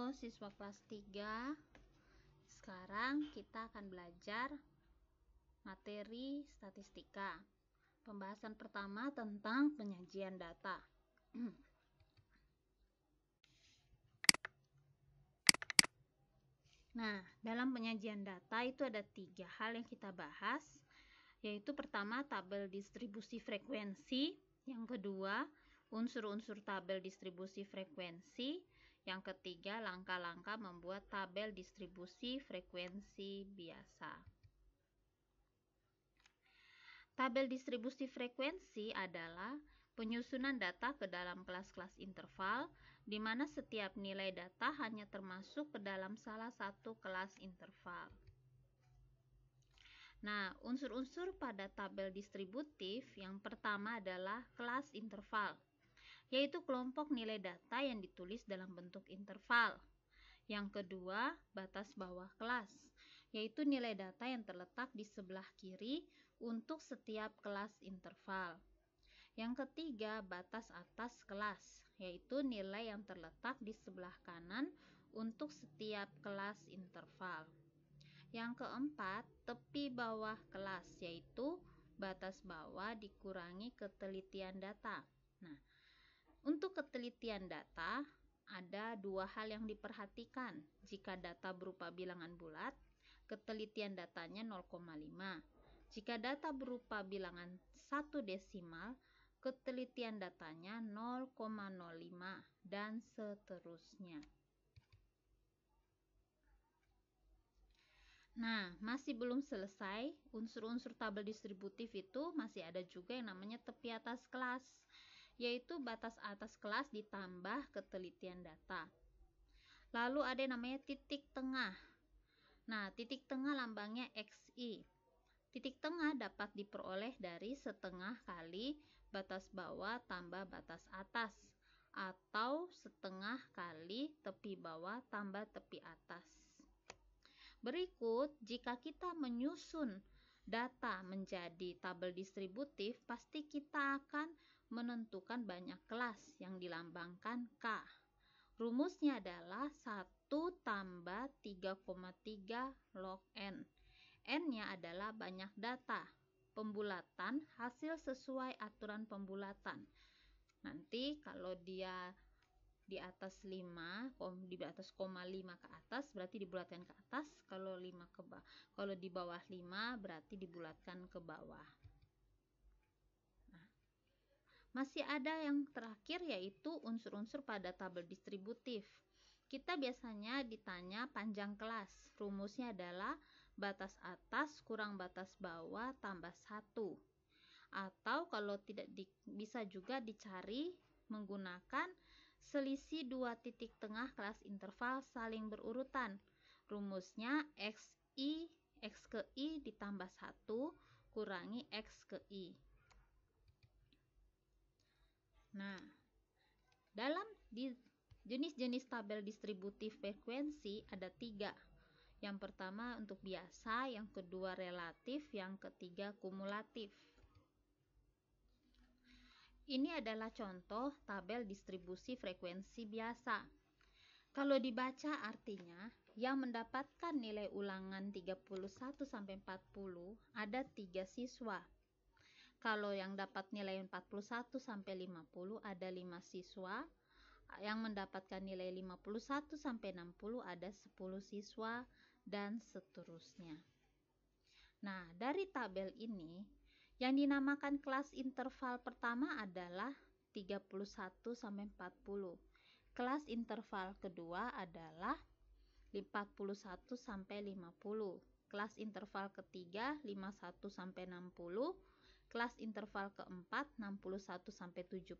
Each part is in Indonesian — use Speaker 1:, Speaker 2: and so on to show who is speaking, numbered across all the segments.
Speaker 1: Halo siswa kelas 3. Sekarang kita akan belajar materi statistika. Pembahasan pertama tentang penyajian data. Nah, dalam penyajian data itu ada 3 hal yang kita bahas, yaitu pertama tabel distribusi frekuensi, yang kedua unsur-unsur tabel distribusi frekuensi, yang ketiga langkah-langkah membuat tabel distribusi frekuensi biasa. Tabel distribusi frekuensi adalah penyusunan data ke dalam kelas-kelas interval, di mana setiap nilai data hanya termasuk ke dalam salah satu kelas interval. Nah, unsur-unsur pada tabel distributif yang pertama adalah kelas interval, yaitu kelompok nilai data yang ditulis dalam bentuk interval. Yang kedua, batas bawah kelas, yaitu nilai data yang terletak di sebelah kiri untuk setiap kelas interval. Yang ketiga, batas atas kelas, yaitu nilai yang terletak di sebelah kanan untuk setiap kelas interval. Yang keempat, tepi bawah kelas, yaitu batas bawah dikurangi ketelitian data. Nah, untuk ketelitian data, ada 2 hal yang diperhatikan. Jika data berupa bilangan bulat, ketelitian datanya 0,5. Jika data berupa bilangan 1 desimal, ketelitian datanya 0,05 dan seterusnya. Nah, masih belum selesai. Unsur-unsur tabel distributif itu masih ada juga yang namanya tepi atas kelas, yaitu batas atas kelas ditambah ketelitian data. Lalu ada yang namanya titik tengah. Nah, titik tengah lambangnya XI. Titik tengah dapat diperoleh dari setengah kali batas bawah tambah batas atas, atau setengah kali tepi bawah tambah tepi atas. Berikut, jika kita menyusun data menjadi tabel distributif, pasti kita akan menentukan banyak kelas yang dilambangkan K. Rumusnya adalah 1 tambah 3,3 log N. N-nya adalah banyak data. Pembulatan hasil sesuai aturan pembulatan. Nanti kalau dia di atas 5, di atas koma 5 ke atas berarti dibulatkan ke atas, kalau 5 ke bawah. Kalau di bawah 5 berarti dibulatkan ke bawah. Masih ada yang terakhir, yaitu unsur-unsur pada tabel distributif. Kita biasanya ditanya panjang kelas. Rumusnya adalah batas atas kurang batas bawah tambah 1. Atau kalau tidak bisa juga dicari menggunakan selisih 2 titik tengah kelas interval saling berurutan. Rumusnya X ke I ditambah 1 kurangi X ke I. Nah, dalam jenis-jenis tabel distributif frekuensi ada 3. Yang pertama untuk biasa, yang kedua relatif, yang ketiga kumulatif. Ini adalah contoh tabel distribusi frekuensi biasa. Kalau dibaca artinya, yang mendapatkan nilai ulangan 31-40 ada 3 siswa. Kalau yang dapat nilai 41-50 ada 5 siswa. Yang mendapatkan nilai 51-60 ada 10 siswa, dan seterusnya. Nah, dari tabel ini, yang dinamakan kelas interval pertama adalah 31-40. Kelas interval kedua adalah 41-50. Kelas interval ketiga 51-60. Kelas interval keempat 61-70.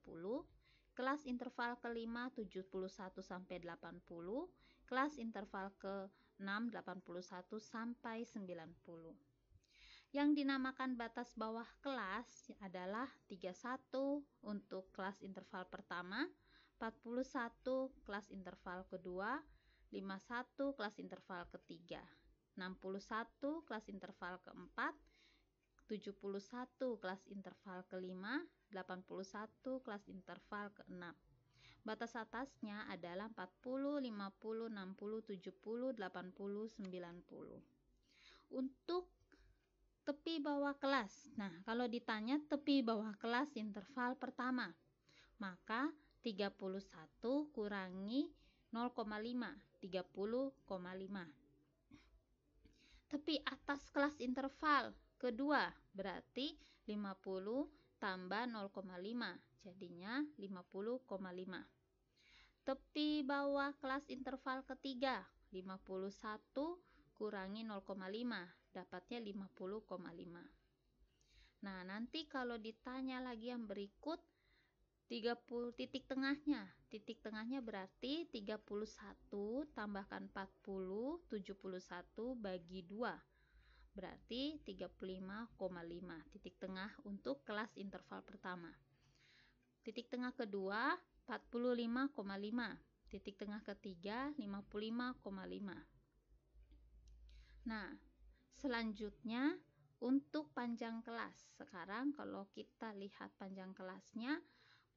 Speaker 1: Kelas interval kelima 71-80. Kelas interval ke-6 81-90. Yang dinamakan batas bawah kelas adalah 31 untuk kelas interval pertama, 41 kelas interval kedua, 51 kelas interval ketiga, 61 kelas interval keempat, 71 kelas interval kelima, 81 kelas interval keenam. Batas atasnya adalah 40, 50, 60, 70, 80, 90. Untuk tepi bawah kelas. Nah, kalau ditanya tepi bawah kelas interval pertama, maka 31 kurangi 0,5, 30,5. Tepi atas kelas interval kedua berarti 50 tambah 0,5, jadinya 50,5. Tepi bawah kelas interval ketiga 51 kurangi 0,5, dapatnya 50,5. Nah, nanti kalau ditanya lagi yang berikut 30 titik tengahnya. Titik tengahnya berarti 31 tambahkan 40, 71 bagi 2. Berarti 35,5. Titik tengah untuk kelas interval pertama. Titik tengah kedua 45,5. Titik tengah ketiga 55,5. Nah, selanjutnya untuk panjang kelas. Sekarang kalau kita lihat panjang kelasnya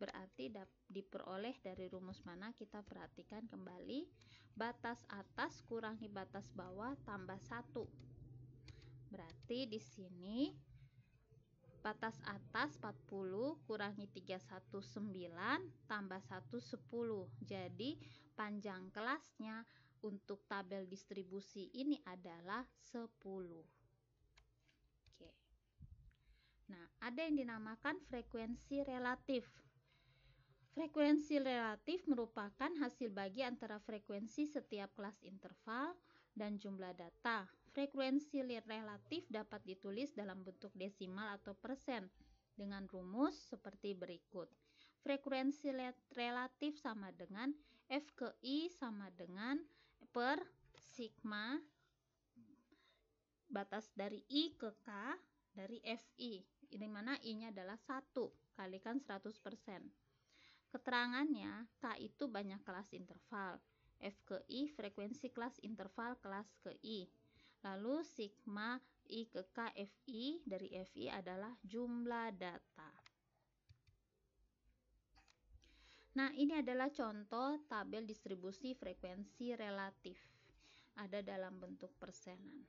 Speaker 1: berarti diperoleh dari rumus mana, kita perhatikan kembali. Batas atas kurangi batas bawah tambah 1. Berarti di sini batas atas 40 kurangi 319 tambah 1 10. Jadi panjang kelasnya untuk tabel distribusi ini adalah 10. Oke. Nah, ada yang dinamakan frekuensi relatif. Frekuensi relatif merupakan hasil bagi antara frekuensi setiap kelas interval dan jumlah data. Frekuensi relatif dapat ditulis dalam bentuk desimal atau persen dengan rumus seperti berikut. Frekuensi relatif sama dengan F ke I sama dengan per sigma batas dari I ke K dari FI, di mana I-nya adalah 1 kalikan 100%. Keterangannya, K itu banyak kelas interval, F ke I frekuensi kelas interval kelas ke I. Lalu sigma I ke K FI dari FI adalah jumlah data. Nah, ini adalah contoh tabel distribusi frekuensi relatif. Ada dalam bentuk persenan.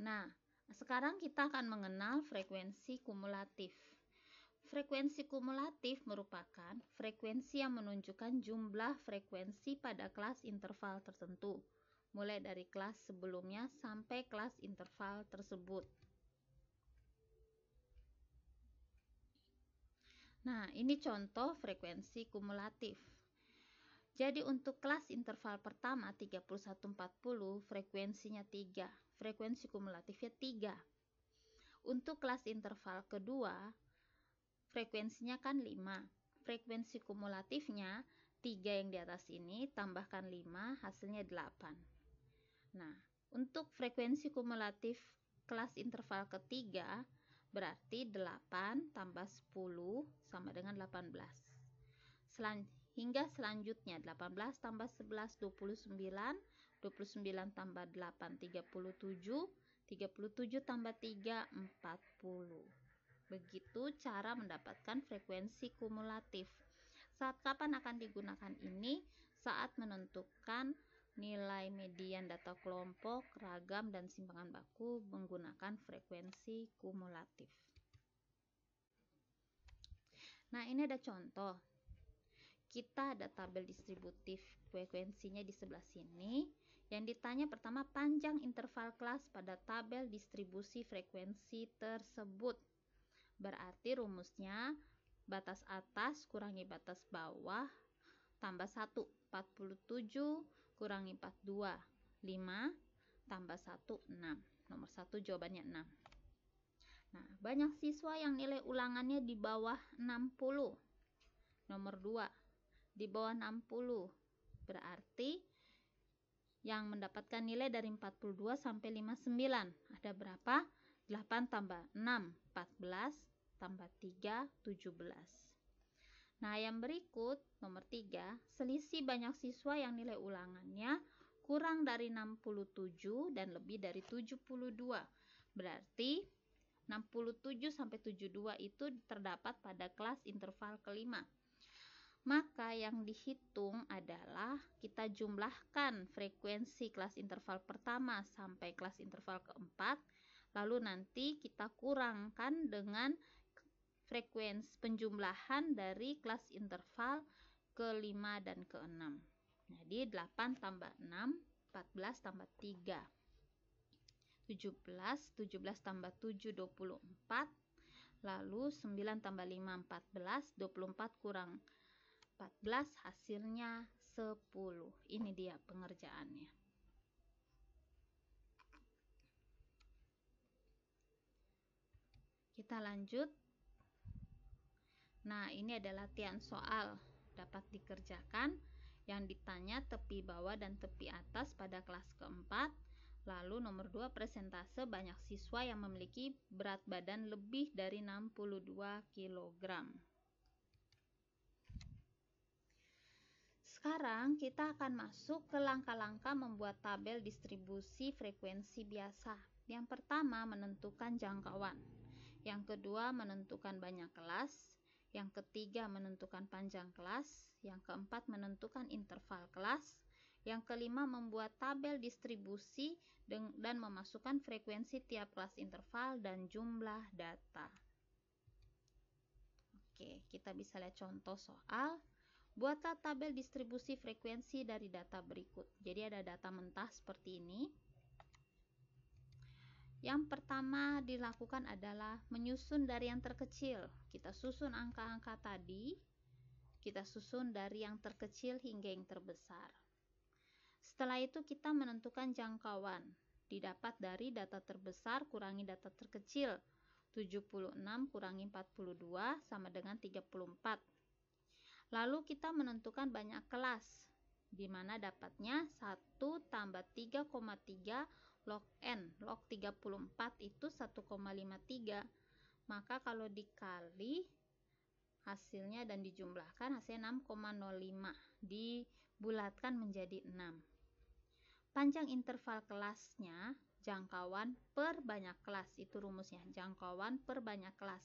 Speaker 1: Nah, sekarang kita akan mengenal frekuensi kumulatif. Frekuensi kumulatif merupakan frekuensi yang menunjukkan jumlah frekuensi pada kelas interval tertentu, mulai dari kelas sebelumnya sampai kelas interval tersebut. Nah, ini contoh frekuensi kumulatif. Jadi untuk kelas interval pertama 3140 frekuensinya 3, frekuensi kumulatifnya 3. Untuk kelas interval kedua frekuensinya kan 5. Frekuensi kumulatifnya 3 yang di atas ini tambahkan 5 hasilnya 8. Nah, untuk frekuensi kumulatif kelas interval ketiga berarti 8 tambah 10 sama dengan 18. Hingga selanjutnya 18 tambah 11 29, 29 tambah 8 37, 37 tambah 3 40. Begitu cara mendapatkan frekuensi kumulatif. Saat kapan akan digunakan ini? Saat menentukan nilai median data kelompok, ragam, dan simpangan baku menggunakan frekuensi kumulatif. Nah, ini ada contoh. Kita ada tabel distributif frekuensinya di sebelah sini. Yang ditanya pertama panjang interval kelas pada tabel distribusi frekuensi tersebut. Berarti rumusnya batas atas kurangi batas bawah tambah 1, 47 kurangi 42, 5 tambah 1, 6. Nomor 1 jawabannya 6. Nah, banyak siswa yang nilai ulangannya di bawah 60. Nomor 2, di bawah 60. Berarti yang mendapatkan nilai dari 42 sampai 59. Ada berapa? 8 tambah 6, 14 tambah 3, 17. Nah, yang berikut nomor 3, selisih banyak siswa yang nilai ulangannya kurang dari 67 dan lebih dari 72. Berarti 67 sampai 72 itu terdapat pada kelas interval kelima. Maka yang dihitung adalah kita jumlahkan frekuensi kelas interval pertama sampai kelas interval keempat, lalu nanti kita kurangkan dengan frekuensi penjumlahan dari kelas interval kelima dan keenam. Jadi 8 tambah 6, 14 tambah 3, 17 tambah 7, 24, lalu 9 tambah 5, 14, 24 kurang 14 hasilnya 10. Ini dia pengerjaannya. Kita lanjut. Nah, ini adalah latihan soal dapat dikerjakan yang ditanya tepi bawah dan tepi atas pada kelas keempat. Lalu nomor 2, presentase banyak siswa yang memiliki berat badan lebih dari 62 kg. Sekarang kita akan masuk ke langkah-langkah membuat tabel distribusi frekuensi biasa. Yang pertama, menentukan jangkauan. Yang kedua, menentukan banyak kelas. Yang ketiga, menentukan panjang kelas. Yang keempat, menentukan interval kelas. Yang kelima, membuat tabel distribusi dan memasukkan frekuensi tiap kelas interval dan jumlah data. Oke, kita bisa lihat contoh soal. Buatlah tabel distribusi frekuensi dari data berikut. Jadi ada data mentah seperti ini. Yang pertama dilakukan adalah menyusun dari yang terkecil. Kita susun angka-angka tadi. Kita susun dari yang terkecil hingga yang terbesar. Setelah itu kita menentukan jangkauan. Didapat dari data terbesar kurangi data terkecil. 76 kurangi 42 sama dengan 34. Lalu kita menentukan banyak kelas, di mana dapatnya 1 tambah 3,3 log N. Log 34 itu 1,53. Maka kalau dikali hasilnya dan dijumlahkan hasilnya 6,05. Dibulatkan menjadi 6. Panjang interval kelasnya jangkauan per banyak kelas. Itu rumusnya, jangkauan per banyak kelas.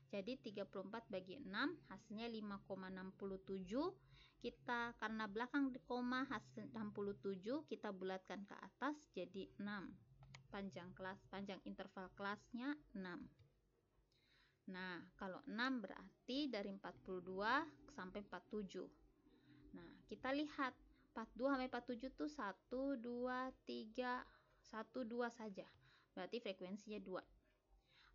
Speaker 1: Jadi 34 bagi 6 hasilnya 5,67. Kita karena belakang koma hasil 67 kita bulatkan ke atas jadi 6. Panjang interval kelasnya 6. Nah, kalau 6 berarti dari 42 sampai 47. Nah, kita lihat 42 sampai 47 itu 1 2 3 1 2 saja. Berarti frekuensinya 2.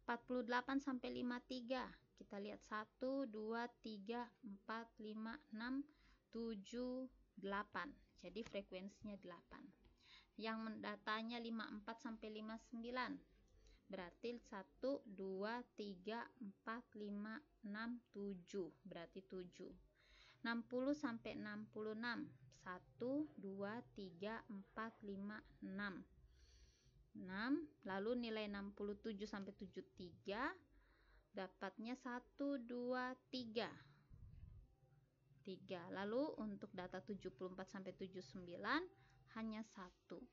Speaker 1: 48 sampai 53. Kita lihat 1 2 3 4 5 6 7 8. Jadi frekuensinya 8. Yang mendatanya 54 sampai 59. Berarti 1 2 3 4 5 6 7. Berarti 7. 60 sampai 66. 1 2 3 4 5 6. 6, lalu nilai 67 sampai 73 dapatnya 1 2 3. Lalu untuk data 74 sampai 79 hanya 1.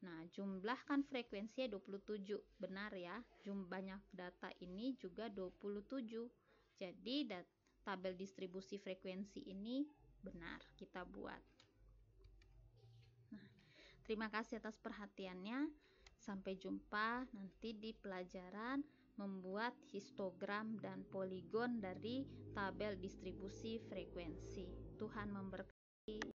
Speaker 1: Nah, jumlahkan frekuensinya 27. Benar ya, banyak data ini juga 27. Jadi tabel distribusi frekuensi ini benar kita buat. Nah, terima kasih atas perhatiannya. Sampai jumpa nanti di pelajaran membuat histogram dan poligon dari tabel distribusi frekuensi. Tuhan memberkati.